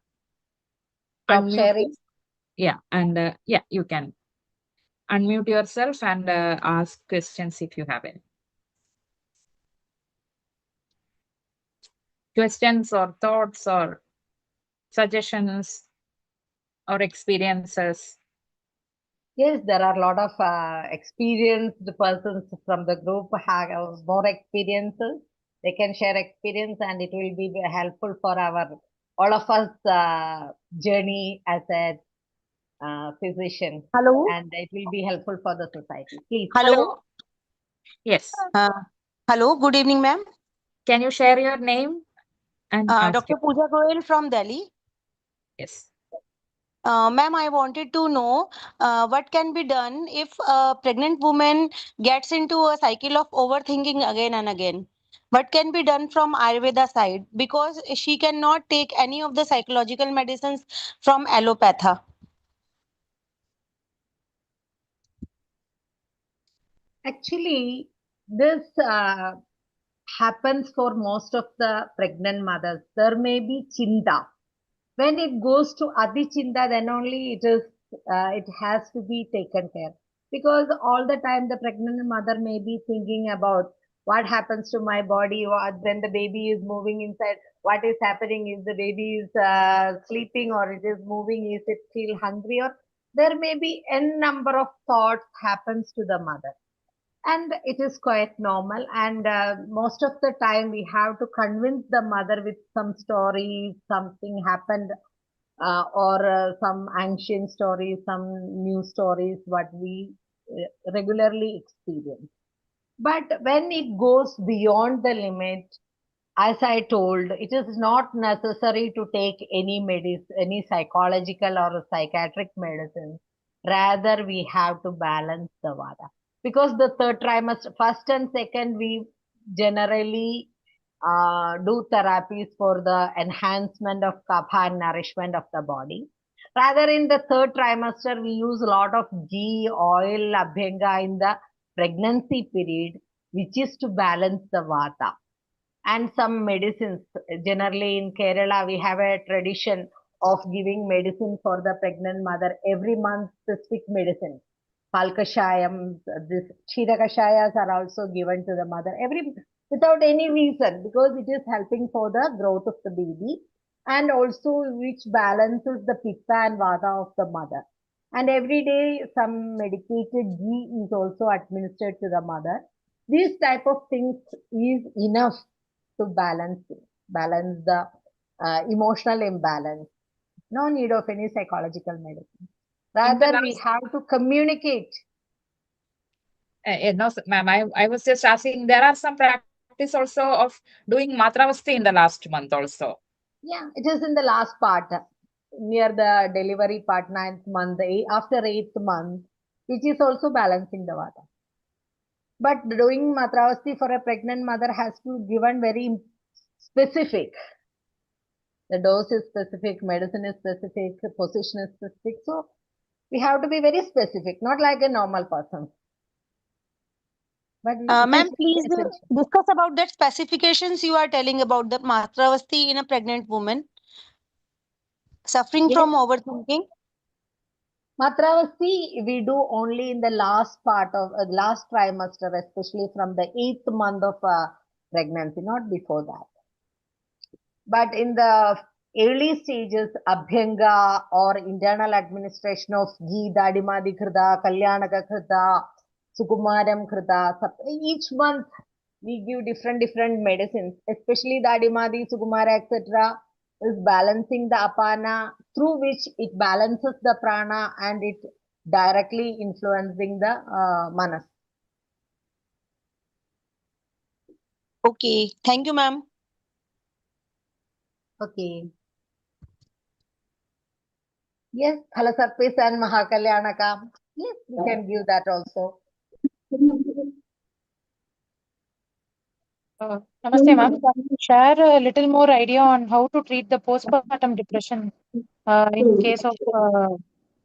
unmute. sharing. Yeah, and yeah, you can. unmute yourself and ask questions if you have any. Questions or thoughts or suggestions or experiences. Yes, there are a lot of experienced persons from the group have more experiences. They can share experience, and it will be helpful for our all of us journey as a physician, Hello. and it will be helpful for the society. Please. Hello. Yes. Hello. Good evening, ma'am. Can you share your name and ask Dr. your Pooja Goyal from Delhi. yes. Ma'am, I wanted to know what can be done if a pregnant woman gets into a cycle of overthinking again and again. What can be done from Ayurveda side, because she cannot take any of the psychological medicines from allopatha. Actually, this happens for most of the pregnant mothers. There may be chinta. When it goes to adichinta, then only it has to be taken care, because all the time the pregnant mother may be thinking about what happens to my body, when the baby is moving inside, what is happening, if the baby is sleeping or it is moving, is it feel hungry, or there may be n number of thoughts happens to the mother, and it is quite normal. And most of the time we have to convince the mother with some stories, something happened, or some ancient stories, some new stories, what we regularly experience. But when it goes beyond the limit, as I told, it is not necessary to take any medicine, any psychological or psychiatric medicine. Rather, we have to balance the vata. Because the third trimester, first and second, we generally do therapies for the enhancement of kapha and nourishment of the body. Rather, in the third trimester, we use a lot of ghee, oil, abhyanga in the pregnancy period, which is to balance the vata. And some medicines. Generally in Kerala, we have a tradition of giving medicine for the pregnant mother every month, specific medicine. Palkashayam, this Kshirakashayas are also given to the mother every without any reason, because it is helping for the growth of the baby, and also which balances the pitta and vata of the mother. And every day some medicated ghee is also administered to the mother. These type of things is enough to balance the emotional imbalance. No need of any psychological medicine. In the Rather, we last, have to communicate. no, ma'am, I was just asking, there are some practice also of doing matravasti in the last month also. Yeah, it is in the last part, near the delivery part, 9th month, after 8th month, which is also balancing the vata. But doing matravasti for a pregnant mother has to be given very specific. The dose is specific, medicine is specific, position is specific. So we have to be very specific, not like a normal person. But it Ma'am, is please essential. discuss about that specifications you are telling about the matravasti in a pregnant woman suffering Yes, from overthinking. matravasti we do only in the last part of last trimester, especially from the 8th month of pregnancy, not before that. But in the early stages, abhyanga or internal administration of ghee, dadimadi krita, kalyanaka krita, sukumaram krita, each month we give different medicines, especially dadimadi, sukumara, etc. is balancing the apana, through which it balances the prana and it directly influencing the manas. Okay, thank you, ma'am. Okay. Yes, Thalasarpis and Mahakalyanaka. Yes, we can give that also. Namaste, ma'am. Can you share a little more idea on how to treat the postpartum depression in case of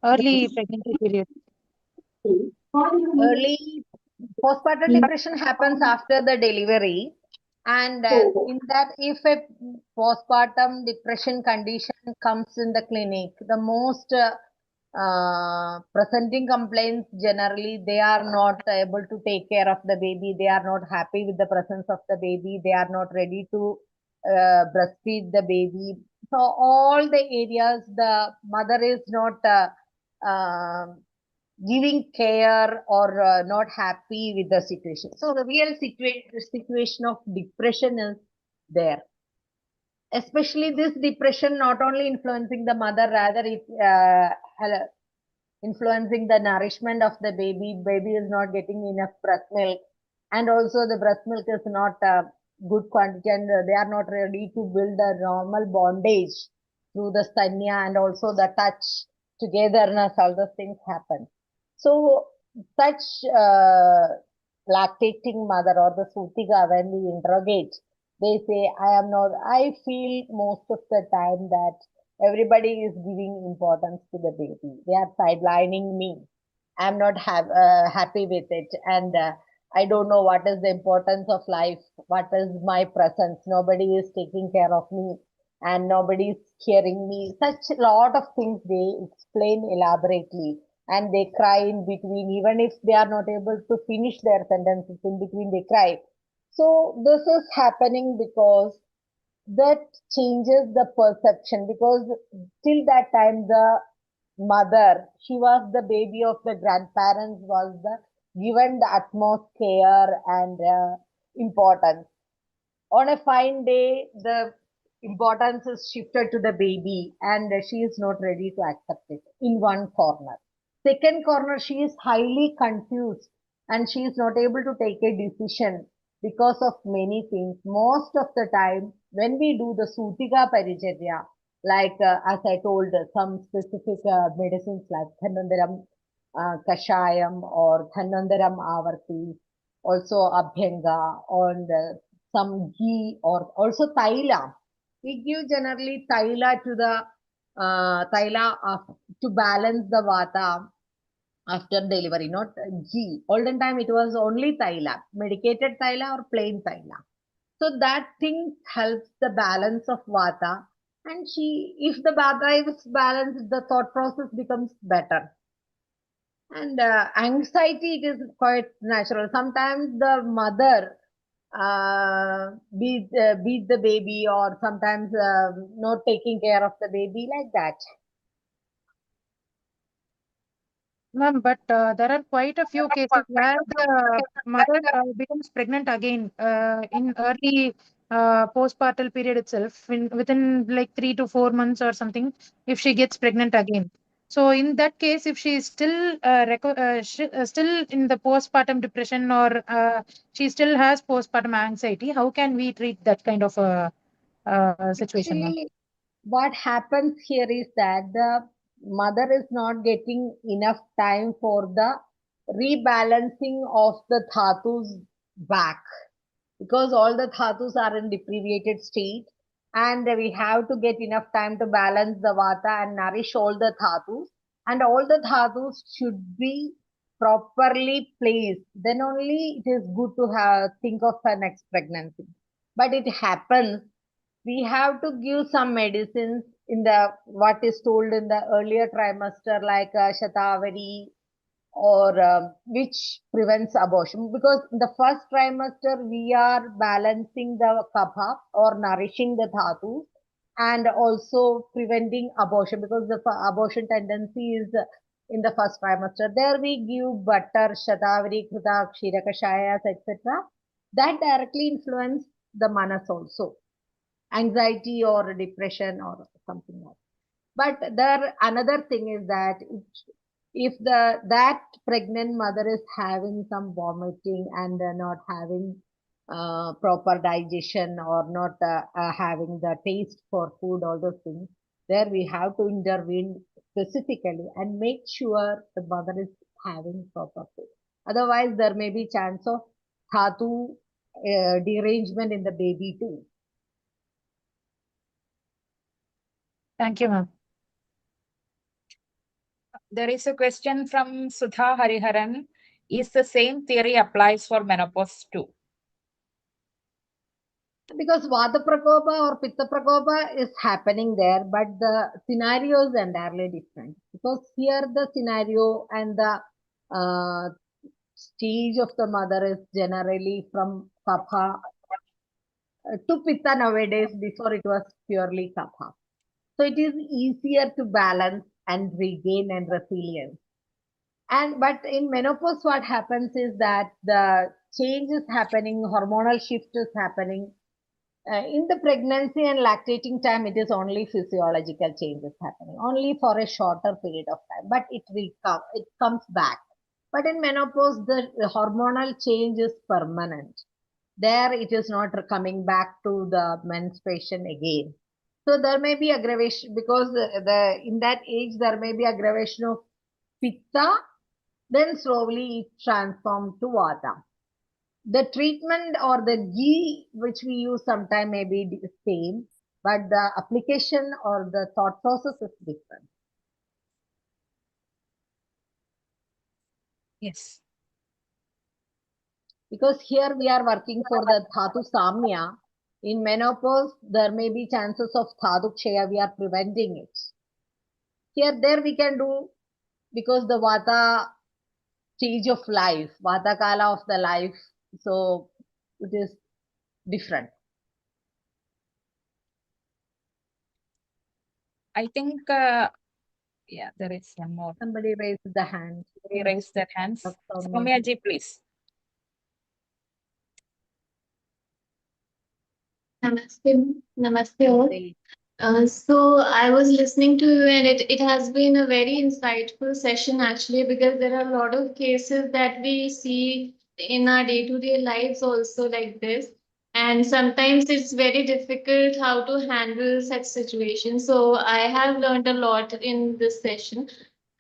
early pregnancy period? Early postpartum depression happens after the delivery, and in that, if a postpartum depression condition comes in the clinic, the most presenting complaints, generally they are not able to take care of the baby, they are not happy with the presence of the baby, they are not ready to breastfeed the baby. So all the areas the mother is not giving care or not happy with the situation. So the real situation of depression is there. Especially this depression not only influencing the mother, rather it influencing the nourishment of the baby. Baby is not getting enough breast milk, and also the breast milk is not good quantity, and they are not ready to build a normal bondage through the stanya and also the touch togetherness. All those things happen. So such lactating mother or the Sutika, when we interrogate, they say, I feel most of the time that everybody is giving importance to the baby. They are sidelining me. I'm not happy with it. And I don't know what is the importance of life. What is my presence? Nobody is taking care of me and nobody is hearing me. Such a lot of things they explain elaborately, and they cry in between. Even if they are not able to finish their sentences in between, they cry. So this is happening because that changes the perception, because till that time the mother, she was the baby of the grandparents, was the given the utmost care and importance. On a fine day the importance is shifted to the baby and she is not ready to accept it in one corner. Second corner, she is highly confused and she is not able to take a decision because of many things. Most of the time, when we do the Sutika Paricharya, like as I told, some specific medicines like Dhanvantaram Kashayam or Dhanvantaram Avarti, also Abhyanga, and some ghee or also Taila. We give generally Taila to the Taila to balance the Vata after delivery, not ghee. Olden time it was only Taila, medicated Taila or plain Taila. So that thing helps the balance of Vata. And if the Vata is balanced, the thought process becomes better. And anxiety, it is quite natural. Sometimes the mother beat the baby, or sometimes not taking care of the baby, like that. Ma'am, but there are quite a few cases where the mother becomes pregnant again in early postpartum period itself, within like 3 to 4 months or something, if she gets pregnant again. So in that case, if she is still still in the postpartum depression, or she still has postpartum anxiety, how can we treat that kind of situation, ma'am? Actually, what happens here is that the mother is not getting enough time for the rebalancing of the dhatus back, because all the dhatus are in deprivated state, and we have to get enough time to balance the vata and nourish all the dhatus, and all the dhatus should be properly placed. Then only it is good to think of a next pregnancy. But it happens we have to give some medicines in the what is told in the earlier trimester, like shatavari, or which prevents abortion, because in the first trimester we are balancing the kapha or nourishing the dhatu and also preventing abortion, because the abortion tendency is in the first trimester. There we give butter, shatavari, kruta, kshira kashayas, etc. That directly influence the manas also, anxiety or depression or something like that. But there another thing is that if that pregnant mother is having some vomiting and not having proper digestion, or not having the taste for food, all those things, there we have to intervene specifically and make sure the mother is having proper food. Otherwise, there may be chance of dhatu derangement in the baby too. Thank you, ma'am. There is a question from Sudha Hariharan. Is the same theory applies for menopause too? Because Vata Prakopa or Pitta Prakopa is happening there, but the scenario is entirely different. Because here the scenario and the uh, stage of the mother is generally from Kapha to Pitta nowadays. Before it was purely Kapha. So it is easier to balance and regain and resilience. And but in menopause, what happens is that the change is happening, hormonal shift is happening. In the pregnancy and lactating time, it is only physiological changes happening, only for a shorter period of time, but it comes back. But in menopause, the hormonal change is permanent. There, it is not coming back to the menstruation again. So there may be aggravation because in that age there may be aggravation of pitta, then slowly it transforms to vata. The treatment or the ghee which we use sometime may be the same, but the application or the thought process is different. Yes. Because here we are working for the dhatu samya. In menopause, there may be chances of dhatu kshaya, we are preventing it. Here, there we can do because the vata stage of life, vata kala of the life, so it is different. I think, yeah, there is one more. Somebody raised the hand. They raise their hands. Dr. Soumya ji, please. Namaste, namaste all. So I was listening to you, and it has been a very insightful session actually, because there are a lot of cases that we see in our day-to-day lives also like this. And sometimes it's very difficult how to handle such situations. So I have learned a lot in this session.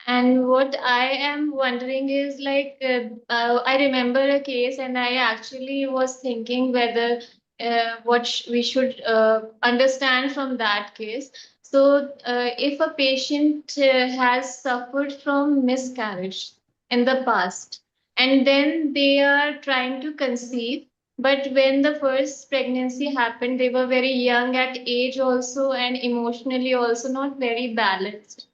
And what I am wondering is like, I remember a case, and I actually was thinking whether we should understand from that case. So, if a patient has suffered from miscarriage in the past, and then they are trying to conceive, but when the first pregnancy happened, they were very young at age also, and emotionally also not very balanced.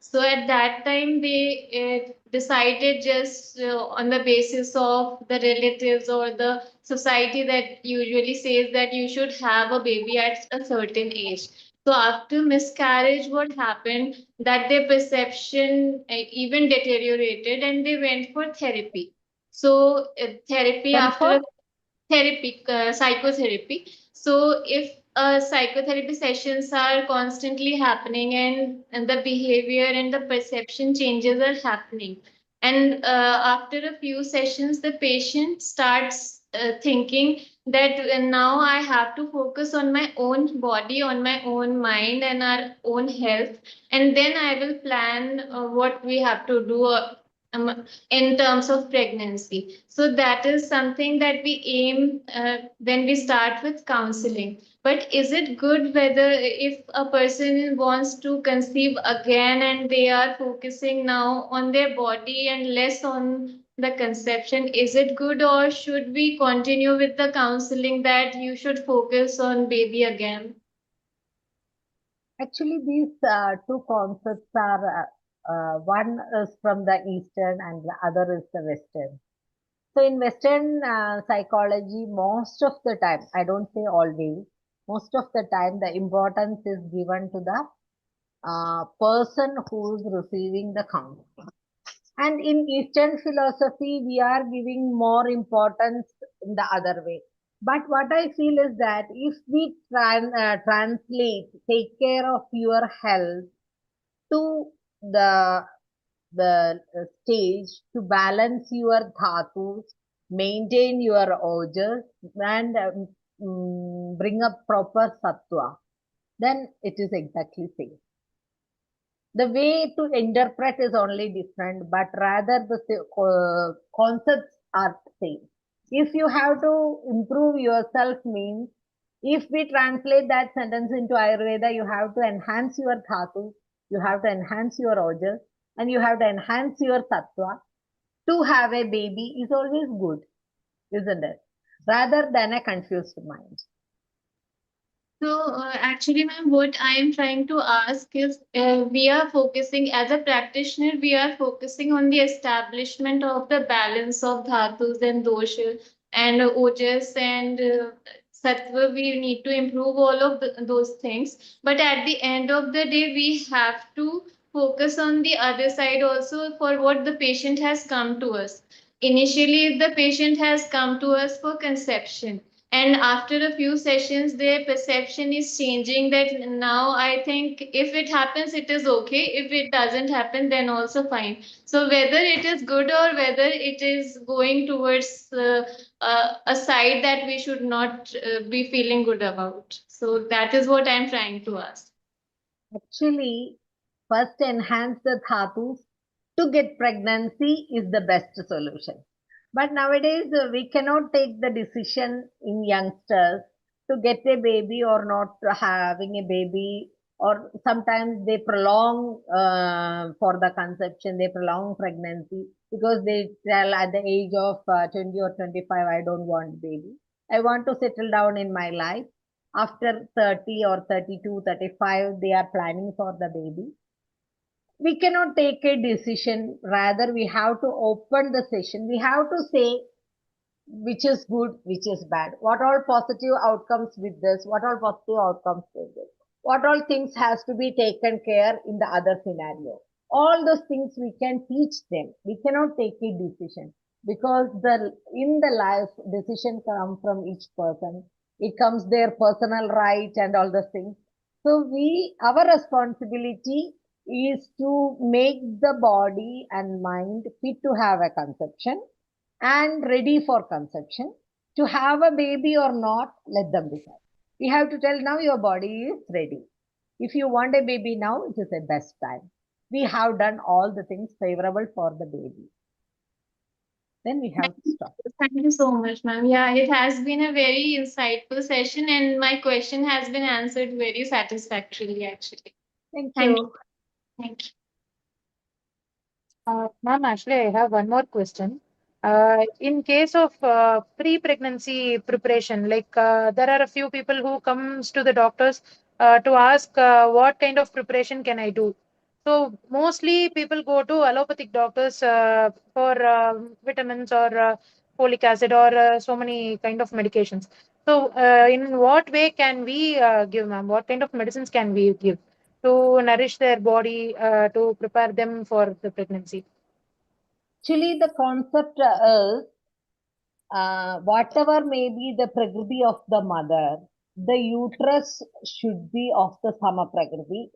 So at that time, they decided just on the basis of the relatives or the society that usually says that you should have a baby at a certain age. So after miscarriage, what happened that their perception even deteriorated, and they went for therapy. So therapy Then after for a therapy, psychotherapy. So if psychotherapy sessions are constantly happening, and the behavior and the perception changes are happening, and after a few sessions, the patient starts thinking that now I have to focus on my own body, on my own mind, and our own health, and then I will plan what we have to do. In terms of pregnancy. So that is something that we aim when we start with counseling. But is it good whether if a person wants to conceive again and they are focusing now on their body and less on the conception, is it good, or should we continue with the counseling that you should focus on baby again? actually these two concepts are one is from the Eastern and the other is the Western. So in Western psychology, most of the time, I don't say always, most of the time the importance is given to the person who is receiving the counseling. And in Eastern philosophy, we are giving more importance in the other way. But what I feel is that if we translate, take care of your health to the stage to balance your dhatus, maintain your ojas, and bring up proper sattva, then it is exactly same. The way to interpret is only different, but rather the concepts are same. If you have to improve yourself means, if we translate that sentence into Ayurveda, you have to enhance your dhatu, you have to enhance your ojas, and you have to enhance your sattva. To have a baby is always good, isn't it? Rather than a confused mind. So, actually, ma'am, what I am trying to ask is we are focusing, as a practitioner, we are focusing on the establishment of the balance of dhatus and dosha and ojas and sattva. We need to improve all of those things. But at the end of the day, we have to focus on the other side also for what the patient has come to us. Initially, if the patient has come to us for conception, and after a few sessions their perception is changing, that now I think if it happens it is okay, if it doesn't happen then also fine. So whether it is good or whether it is going towards a side that we should not be feeling good about, so that is what I'm trying to ask. Actually, first enhance the dhatus to get pregnancy is the best solution. But nowadays, we cannot take the decision in youngsters to get a baby or not having a baby, or sometimes they prolong for the conception, they prolong pregnancy because they tell at the age of 20 or 25, I don't want baby. I want to settle down in my life. After 30 or 32, 35, they are planning for the baby. We cannot take a decision. Rather, we have to open the session. We have to say which is good, which is bad. What all positive outcomes with this? What all positive outcomes with this? What all things has to be taken care in the other scenario? All those things we can teach them. We cannot take a decision because in the life decision come from each person. It comes their personal right and all those things. So our responsibility is to make the body and mind fit to have a conception and ready for conception. To have a baby or not, let them decide. We have to tell now your body is ready. If you want a baby now, it is the best time. We have done all the things favorable for the baby. Then we have to stop. Thank you so much, ma'am. Yeah, it has been a very insightful session, and my question has been answered very satisfactorily, actually. Thank Thank you. you. Thank you. Ma'am, actually, I have one more question. In case of pre-pregnancy preparation, like there are a few people who comes to the doctors to ask what kind of preparation can I do. So mostly people go to allopathic doctors for vitamins or folic acid or so many kind of medications. So in what way can we give, ma'am? What kind of medicines can we give to nourish their body to prepare them for the pregnancy? Actually, the concept is whatever may be the prakriti of the mother, the uterus should be of the sama prakriti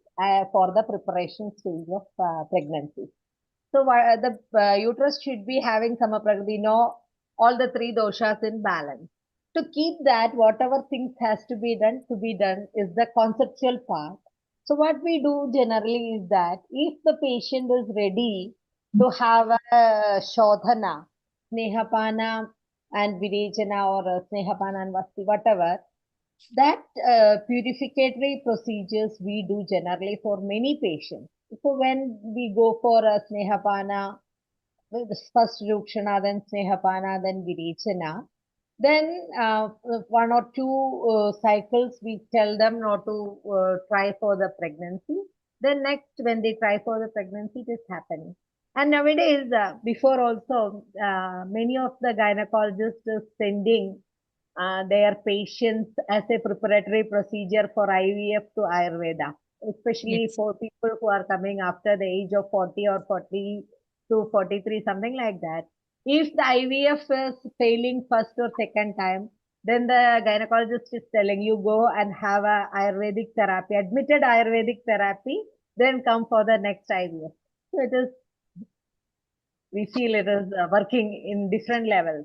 for the preparation stage of pregnancy. So the uterus should be having sama prakriti, no, all the three doshas in balance. To keep that, whatever things has to be done is the conceptual part. So what we do generally is that if the patient is ready to have a shodhana, snehapana and virechana or snehapana and vasti, whatever, that purificatory procedures we do generally for many patients. So when we go for a snehapana, first rukshana, then snehapana, then virechana, then one or two cycles we tell them not to try for the pregnancy. Then next, when they try for the pregnancy, it is happening. And nowadays, before also, many of the gynecologists are sending their patients as a preparatory procedure for IVF to Ayurveda, especially Yes. for people who are coming after the age of 40 or 40 to 43, something like that. If the IVF is failing first or second time, then the gynecologist is telling you go and have a Ayurvedic therapy, admitted Ayurvedic therapy, then come for the next IVF. So it is, we feel it is working in different levels.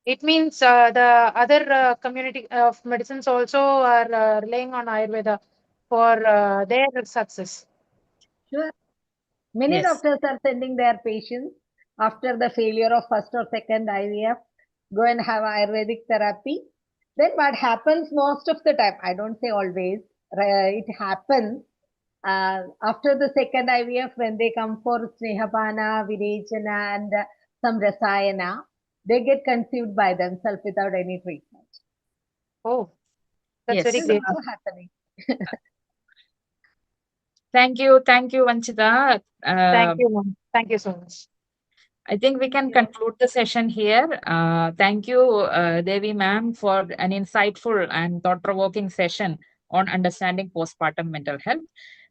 It means the other community of medicines also are relying on Ayurveda for their success. Sure. Many Yes. doctors are sending their patients after the failure of first or second IVF, go and have Ayurvedic therapy. Then what happens most of the time, I don't say always, it happens after the second IVF when they come for Snehapana, Virechana and some Rasayana, they get conceived by themselves without any treatment. Oh, That's very Yes. It is great. also happening. Thank you, Vanchita. Thank you, ma'am. Thank you so much. I think we can you. conclude the session here. Thank you, Devi ma'am, for an insightful and thought-provoking session on understanding postpartum mental health.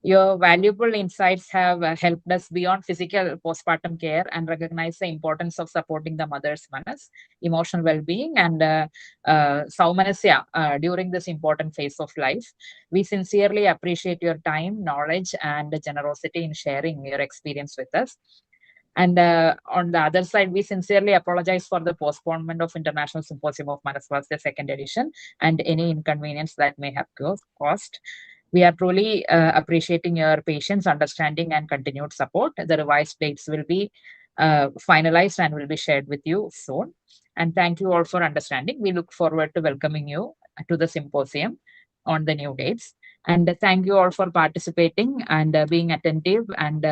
Your valuable insights have helped us beyond physical postpartum care and recognize the importance of supporting the mother's manas, emotional well-being, and saumanasya during this important phase of life. We sincerely appreciate your time, knowledge, and generosity in sharing your experience with us. And on the other side, we sincerely apologize for the postponement of International Symposium of Manaswasthya second edition and any inconvenience that may have caused. We are truly appreciating your patience, understanding, and continued support. The revised dates will be finalized and will be shared with you soon. And thank you all for understanding. We look forward to welcoming you to the symposium on the new dates. And thank you all for participating and being attentive and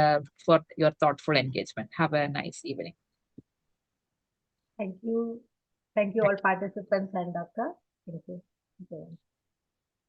for your thoughtful engagement. Have a nice evening. Thank you. Thank you all participants and doctor. Thank you.